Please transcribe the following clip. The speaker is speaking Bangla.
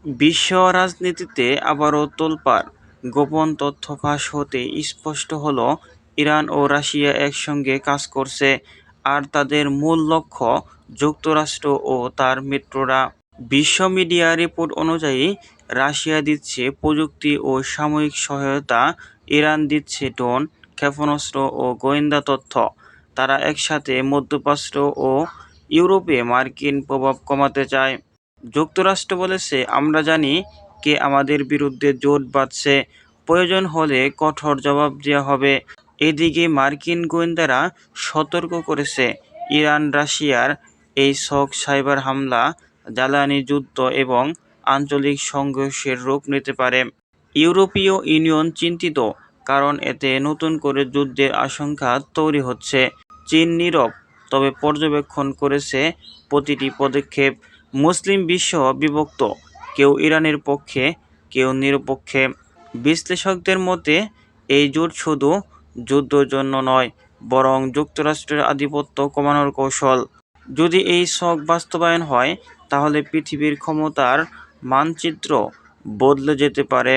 বিশ্ব রাজনীতিতে আবারও তোলপাড়, গোপন তথ্য ফাঁস হতে স্পষ্ট হলো ইরান ও রাশিয়া একসঙ্গে কাজ করছে, আর তাদের মূল লক্ষ্য যুক্তরাষ্ট্র ও তার মিত্ররা। বিশ্ব মিডিয়া রিপোর্ট অনুযায়ী রাশিয়া দিচ্ছে প্রযুক্তি ও সামরিক সহায়তা, ইরান দিচ্ছে ড্রোন, ক্ষেপণাস্ত্র ও গোয়েন্দা তথ্য। তারা একসাথে মধ্যপ্রাচ্য ও ইউরোপে মার্কিন প্রভাব কমাতে চায়। যুক্তরাষ্ট্র বলেছে, আমরা জানি কে আমাদের বিরুদ্ধে জোট বাঁধছে, প্রয়োজন হলে কঠোর জবাব দেওয়া হবে। এদিকে মার্কিন গোয়েন্দারা সতর্ক করেছে, ইরান রাশিয়ার এই ছক সাইবার হামলা, জ্বালানি যুদ্ধ এবং আঞ্চলিক সংঘর্ষের রূপ নিতে পারে। ইউরোপীয় ইউনিয়ন চিন্তিত, কারণ এতে নতুন করে যুদ্ধের আশঙ্কা তৈরি হচ্ছে। চীন নীরব, তবে পর্যবেক্ষণ করেছে প্রতিটি পদক্ষেপ। মুসলিম বিশ্ব বিভক্ত, কেউ ইরানের পক্ষে, কেউ নিরপেক্ষে। বিশ্লেষকদের মতে এই জোট শুধু যুদ্ধের জন্য নয়, বরং যুক্তরাষ্ট্রের আধিপত্য কমানোর কৌশল। যদি এই ছক বাস্তবায়ন হয়, তাহলে পৃথিবীর ক্ষমতার মানচিত্র বদলে যেতে পারে।